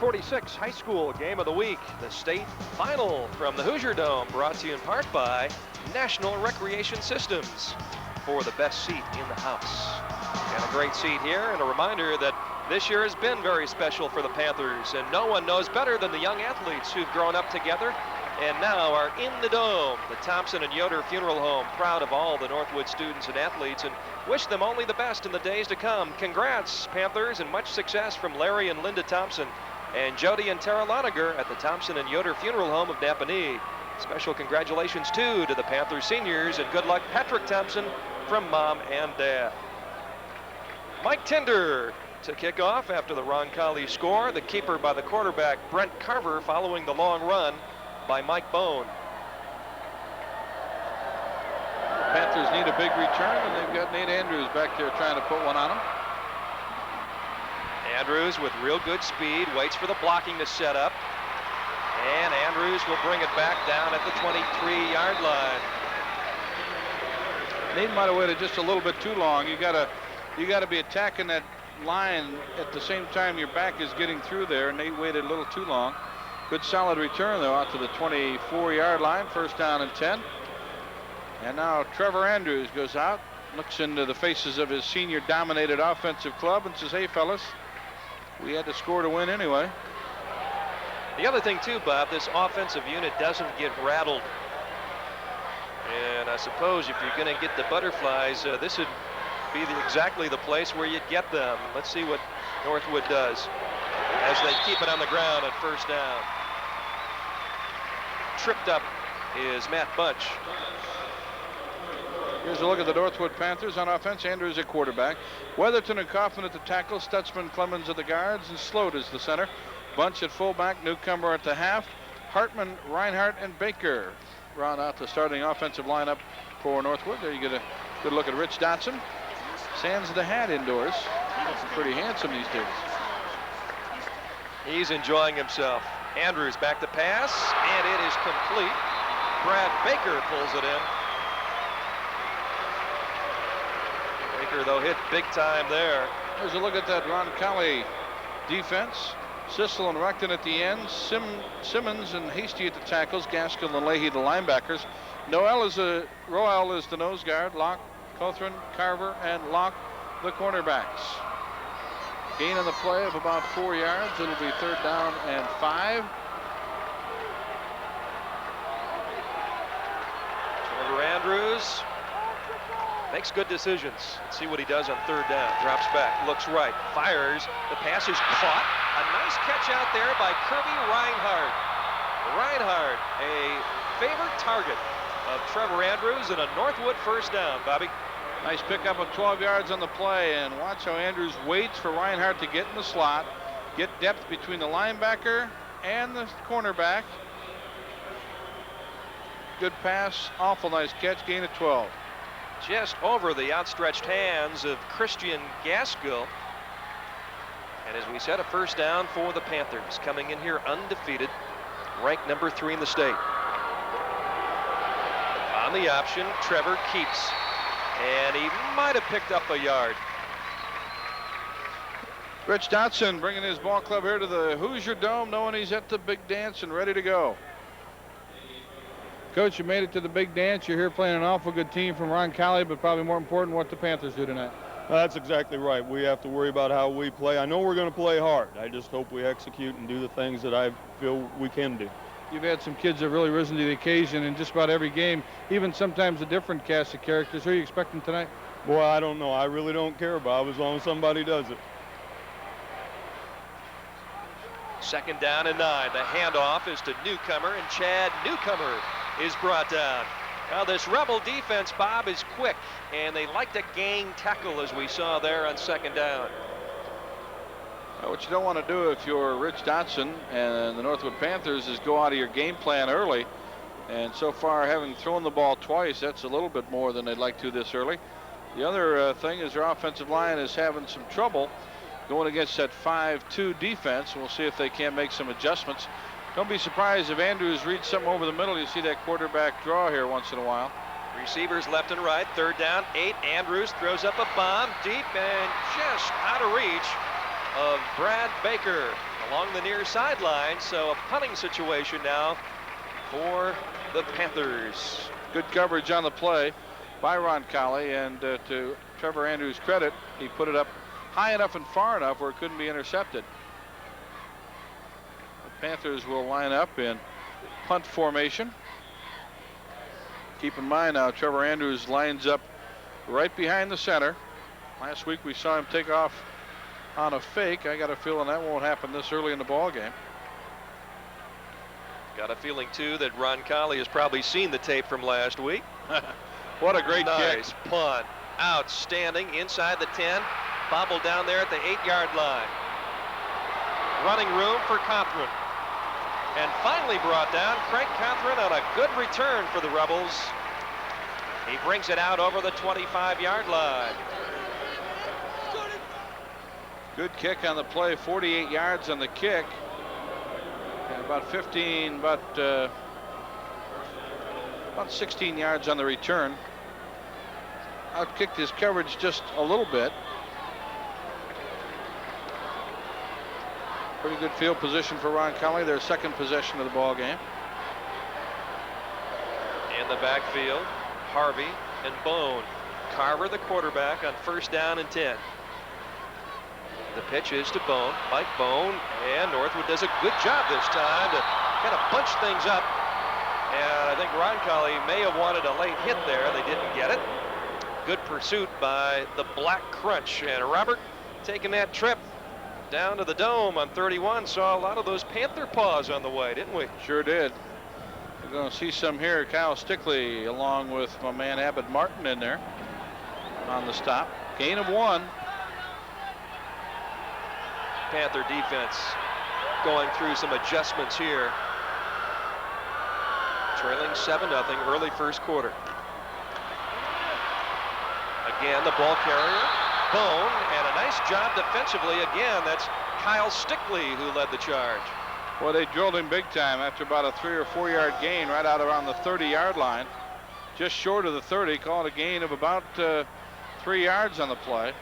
8:46 high school game of the week. The state final from the Hoosier Dome, brought to you in part by National Recreation Systems for the best seat in the house. And a great seat here, and a reminder that this year has been very special for the Panthers, and no one knows better than the young athletes who've grown up together and now are in the Dome. The Thompson and Yoder Funeral Home, proud of all the Northwood students and athletes, and wish them only the best in the days to come. Congrats, Panthers, and much success from Larry and Linda Thompson and Jody and Tara Loniger at the Thompson and Yoder Funeral Home of Napanee. Special congratulations, too, to the Panthers seniors, and good luck, Patrick Thompson, from Mom and Dad. Mike Tinder to kick off after the Roncalli score. The keeper by the quarterback, Brent Carver, following the long run by Mike Bone. The Panthers need a big return, and they've got Nate Andrews back there trying to put one on them. Andrews with real good speed, waits for the blocking to set up. And Andrews will bring it back down at the 23-yard line. Nate might have waited just a little bit too long. You gotta be attacking that line at the same time your back is getting through there. Nate waited a little too long. Good solid return though out to the 24-yard line. First down and 10. And now Trevor Andrews goes out, looks into the faces of his senior dominated offensive club and says, hey fellas, we had to score to win anyway. The other thing too, Bob, this offensive unit doesn't get rattled. And I suppose if you're going to get the butterflies, this would be exactly the place where you'd get them. Let's see what Northwood does as they keep it on the ground at first down. Tripped up is Matt Bunch. Here's a look at the Northwood Panthers on offense. Andrews at quarterback. Weatherton and Kaufman at the tackle. Stutzman, Clemens at the guards, and Sloat is the center. Bunch at fullback. Newcomer at the half. Hartman, Reinhardt, and Baker round out the starting offensive lineup for Northwood. There you get a good look at Rich Dotson. Sands the hat indoors. Looking pretty handsome these days. He's enjoying himself. Andrews back to pass, and it is complete. Brad Baker pulls it in. Baker, though, hit big time there. Here's a look at that Roncalli defense. Sissel and Recton at the end. Simmons and Hasty at the tackles. Gaskell and Leahy the linebackers. Roel is the nose guard. Locke, Cothran, Carver, and Locke the cornerbacks. Gain on the play of about 4 yards. It'll be third down and 5. Trevor Andrews makes good decisions. Let's see what he does on third down. Drops back, looks right, fires. The pass is caught. A nice catch out there by Kirby Reinhardt. Reinhardt, a favorite target of Trevor Andrews, and a Northwood first down, Bobby. Nice pickup of 12 yards on the play, and watch how Andrews waits for Reinhardt to get in the slot, get depth between the linebacker and the cornerback. Good pass, awful nice catch, gain of 12. Just over the outstretched hands of Christian Gaskell. And as we said, a first down for the Panthers, coming in here undefeated, ranked number 3 in the state. On the option, Trevor keeps. And he might have picked up a yard. Rich Dotson bringing his ball club here to the Hoosier Dome, knowing he's at the big dance and ready to go. Coach, you made it to the big dance. You're here playing an awful good team from Roncalli, but probably more important what the Panthers do tonight. That's exactly right. We have to worry about how we play. I know we're going to play hard. I just hope we execute and do the things that I feel we can do. You've had some kids that have really risen to the occasion in just about every game, even sometimes a different cast of characters. Who are you expecting tonight? Boy, I don't know. I really don't care, Bob, as long as somebody does it. Second down and 9. The handoff is to Newcomer, and Chad Newcomer is brought down. Now this Rebel defense, Bob, is quick, and they like to gain tackle, as we saw there on second down. What you don't want to do if you're Rich Dotson and the Northwood Panthers is go out of your game plan early. And so far, having thrown the ball twice, that's a little bit more than they'd like to this early. The other thing is their offensive line is having some trouble going against that 5-2 defense. We'll see if they can make some adjustments. Don't be surprised if Andrews reads something over the middle. You see that quarterback draw here once in a while. Receivers left and right. Third down, 8. Andrews throws up a bomb deep and just out of reach. of Brad Baker along the near sideline. So a punting situation now for the Panthers. Good coverage on the play by Roncalli, and to Trevor Andrews' credit, he put it up high enough and far enough where it couldn't be intercepted. The Panthers will line up in punt formation. Keep in mind now, Trevor Andrews lines up right behind the center. Last week we saw him take off on a fake. I got a feeling that won't happen this early in the ball game. Got a feeling too that Roncalli has probably seen the tape from last week. What a great nice kick. punt. Outstanding inside the 10. Bobbled down there at the 8-yard line. Running room for Cothran. And finally brought down Craig Cothran on a good return for the Rebels. He brings it out over the 25-yard line. Good kick on the play, 48 yards on the kick. And about 16 yards on the return. Outkicked his coverage just a little bit. Pretty good field position for Roncalli, their second possession of the ball game. In the backfield, Harvey and Bone. Carver, the quarterback, on 1st down and 10. The pitch is to Bone, Mike Bone, and Northwood does a good job this time to kind of bunch things up. And I think Roncalli may have wanted a late hit there. They didn't get it. Good pursuit by the Black Crunch. And Robert taking that trip down to the Dome on 31. Saw a lot of those Panther paws on the way, didn't we? Sure did. We're going to see some here. Kyle Stickley along with my man Abbott Martin in there on the stop. Gain of 1. Panther defense going through some adjustments here. Trailing 7-0 early first quarter. Again, the ball carrier, Bone, and a nice job defensively. Again, that's Kyle Stickley who led the charge. Well, they drilled him big time after about a 3 or 4 yard gain right out around the 30-yard line. Just short of the 30, called a gain of about 3 yards on the play.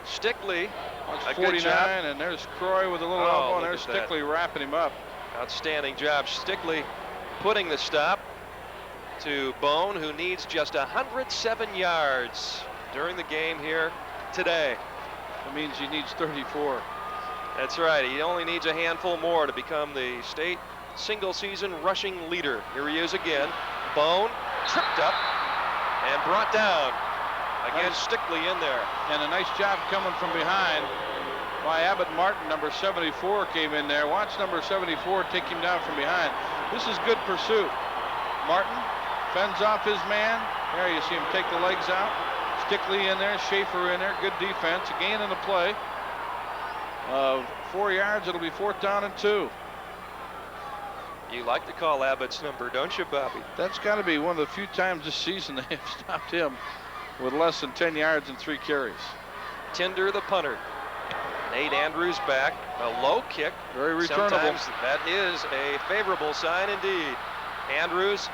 Stickley, a 49, and there's Croy with a little elbow, and there's Stickley wrapping him up. Outstanding job. Stickley putting the stop to Bone, who needs just 107 yards during the game here today. That means he needs 34. That's right. He only needs a handful more to become the state single-season rushing leader. Here he is again. Bone tripped up and brought down. Again, Stickley in there. And a nice job coming from behind by Abbott Martin. Number 74 came in there. Watch number 74 take him down from behind. This is good pursuit. Martin fends off his man. There you see him take the legs out. Stickley in there, Schaefer in there. Good defense. A gain in the play of 4 yards. It'll be 4th down and 2. You like to call Abbott's number, don't you, Bobby? That's got to be one of the few times this season they have stopped him with less than 10 yards and 3 carries. Tinder, the punter. Nate Andrews back. A low kick. Very returnable. Sometimes that is a favorable sign indeed. Andrews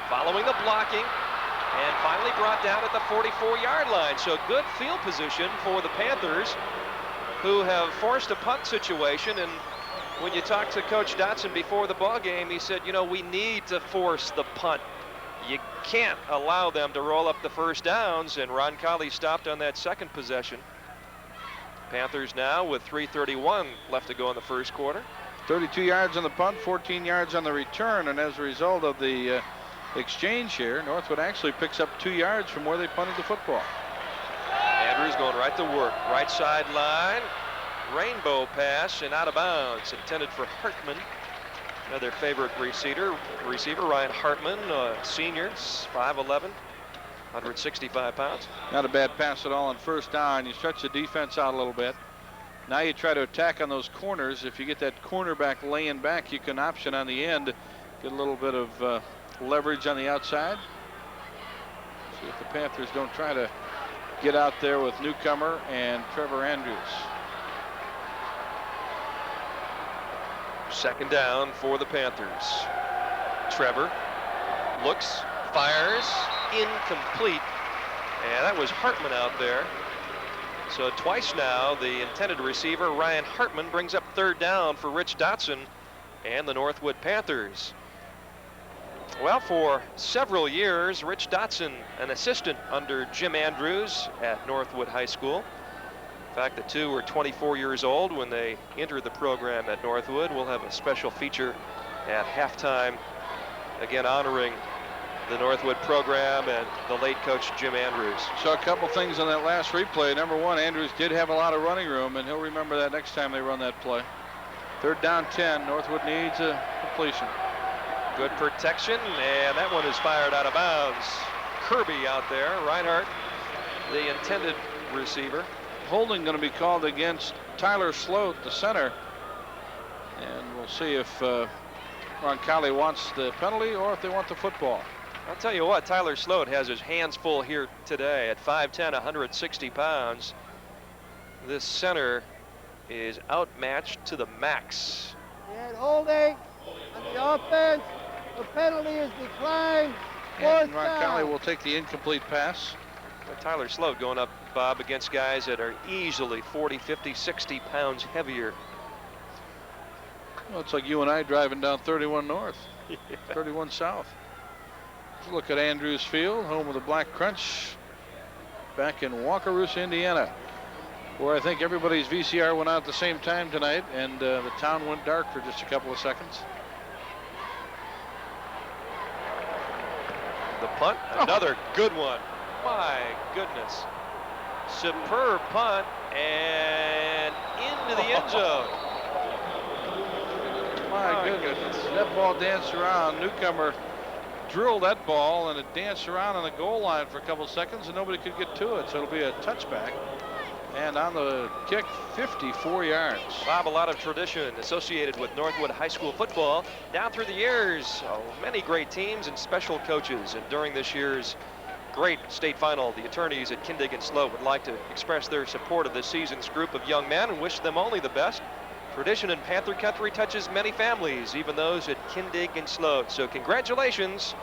following the blocking and finally brought down at the 44-yard line. So good field position for the Panthers, who have forced a punt situation. And when you talked to Coach DODSON before the ball game, he said, you know, we need to force the punt. You can't allow them to roll up the first downs, and Roncalli stopped on that second possession. Panthers now with 3:31 left to go in the first quarter. 32 yards on the punt, 14 yards on the return, and as a result of the exchange here, Northwood actually picks up 2 yards from where they punted the football. Andrews going right to work, right sideline, rainbow pass and out of bounds, intended for Hartman. Another favorite receiver Ryan Hartman, senior, 5'11", 165 pounds. Not a bad pass at all on first down. You stretch the defense out a little bit. Now you try to attack on those corners. If you get that cornerback laying back, you can option on the end, get a little bit of leverage on the outside. See if the Panthers don't try to get out there with newcomer and Trevor Andrews. Second down for the Panthers. Trevor looks, fires, incomplete. And that was Hartman out there. So twice now, the intended receiver, Ryan Hartman, brings up third down for Rich Dotson and the Northwood Panthers. Well, for several years, Rich Dotson, an assistant under Jim Andrews at Northwood High School. In fact, the two were 24 years old when they entered the program at Northwood. We'll have a special feature at halftime, again honoring the Northwood program and the late coach Jim Andrews. So a couple things on that last replay. Number one, Andrews did have a lot of running room, and he'll remember that next time they run that play. Third down 10. Northwood needs a completion. Good protection, and that one is fired out of bounds. Kirby out there. Reinhardt, the intended receiver. Holding going to be called against Tyler Sloat, the center. And we'll see if Roncalli wants the penalty or if they want the football. I'll tell you what, Tyler Sloat has his hands full here today at 5'10", 160 pounds. This center is outmatched to the max. And holding on the offense. The penalty is declined. And Roncalli will take the incomplete pass. But Tyler Sloat going up, Bob, against guys that are easily 40, 50, 60 pounds heavier. Well, it's like you and I driving down 31 North, 31 South. Let's look at Andrews Field, home of the Black Crunch, back in Wakarusa, Indiana, where I think everybody's VCR went out at the same time tonight, and the town went dark for just a couple of seconds. The punt, another good one. My goodness. Superb punt and into the end zone. My goodness. That ball danced around. Newcomer drilled that ball, and it danced around on the goal line for a couple of seconds, and nobody could get to it. So it'll be a touchback. And on the kick, 54 yards. Bob, a lot of tradition associated with Northwood High School football. Down through the years, many great teams and special coaches. And during this year's great state final, the attorneys at Kindig and Sloat would like to express their support of this season's group of young men and wish them only the best. Tradition in Panther Country touches many families, even those at Kindig and Sloat. So congratulations,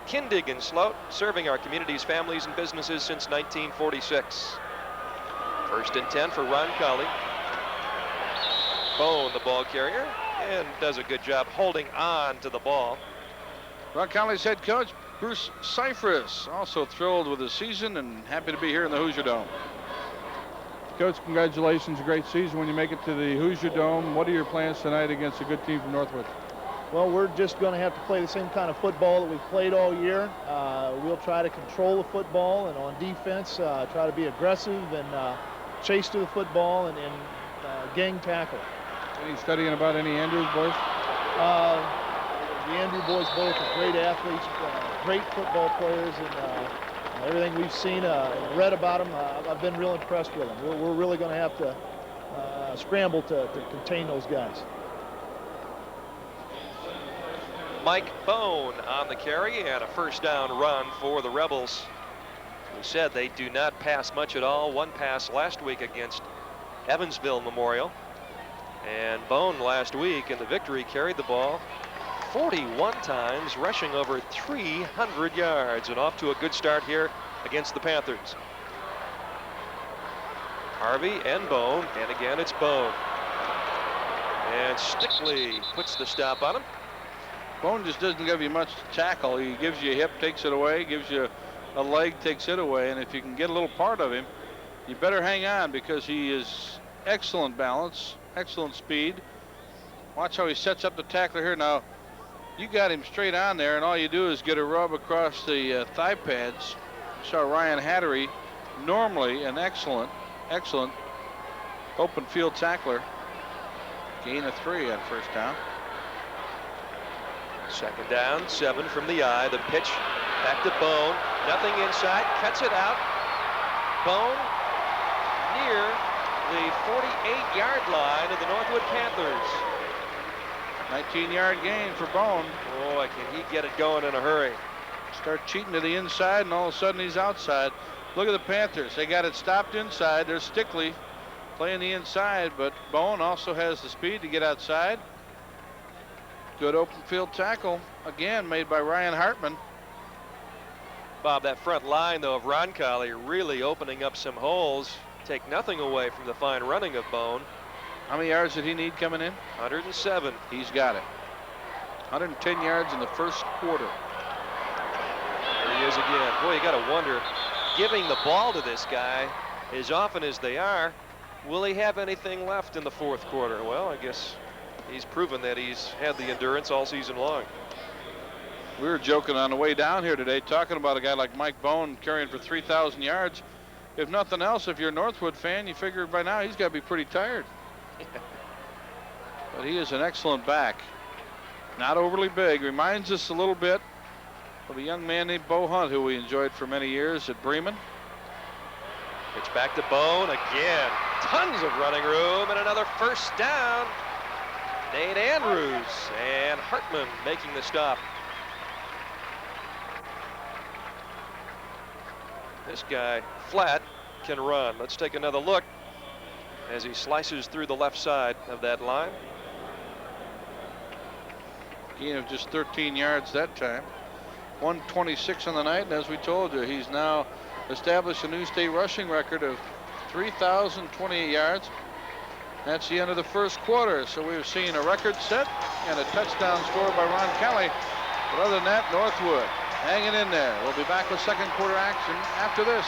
Kindig and Sloat, serving our community's families and businesses since 1946. First and 10 for Roncalli. Bone, the ball carrier, and does a good job holding on to the ball. Roncalli's head coach, Bruce Cyphris, also thrilled with the season and happy to be here in the Hoosier Dome. Coach, congratulations, a great season when you make it to the Hoosier Dome. What are your plans tonight against a good team from Northwood? Well, we're just going to have to play the same kind of football that we've played all year. We'll try to control the football, and on defense, try to be aggressive and chase to the football and gang tackle. Any studying about any Andrews boys? The Andrew boys both are great athletes, great football players, and everything we've seen and read about them, I've been real impressed with them. We're really going to have to scramble to contain those guys. Mike Bone on the carry and a first down run for the Rebels, who said they do not pass much at all. One pass last week against Evansville Memorial. And Bone last week in the victory carried the ball 41 times, rushing over 300 yards, and off to a good start here against the Panthers. Harvey and Bone, and again it's Bone. And Stickley puts the stop on him. Bone just doesn't give you much to tackle. He gives you a hip, takes it away, gives you a leg, takes it away, and if you can get a little part of him, you better hang on because he is excellent balance, excellent speed. Watch how he sets up the tackler here. Now, you got him straight on there, and all you do is get a rub across the thigh pads. Saw Ryan Hattery, normally an excellent open field tackler. Gain of 3 on first down. Second down, 7 from the eye. The pitch back to Bone. Nothing inside, cuts it out. Bone near the 48-yard line of the Northwood Panthers. 19-yard gain for Bone. Boy, can he get it going in a hurry. Start cheating to the inside, and all of a sudden he's outside. Look at the Panthers. They got it stopped inside. There's Stickley playing the inside, but Bone also has the speed to get outside. Good open field tackle, again, made by Ryan Hartman. Bob, that front line, though, of Roncalli really opening up some holes. take nothing away from the fine running of Bone. How many yards did he need coming in? 107. He's got it. 110 yards in the first quarter. There he is again. Boy, you got to wonder, giving the ball to this guy as often as they are, will he have anything left in the fourth quarter? Well, I guess he's proven that he's had the endurance all season long. We were joking on the way down here today, talking about a guy like Mike Bone carrying for 3,000 yards. If nothing else, if you're a Northwood fan, you figure by now he's got to be pretty tired. But he is an excellent back. Not overly big. Reminds us a little bit of a young man named Bo Hunt, who we enjoyed for many years at Bremen. Pitch back to Bone again. Tons of running room and another first down. Nate Andrews and Hartman making the stop. This guy, flat, can run. Let's take another look as he slices through the left side of that line. Gain of just 13 yards that time. 126 on the night, and as we told you, he's now established a new state rushing record of 3,028 yards. That's the end of the first quarter, so we've seen a record set and a touchdown score by Roncalli. But other than that, Northwood hanging in there. We'll be back with second quarter action after this.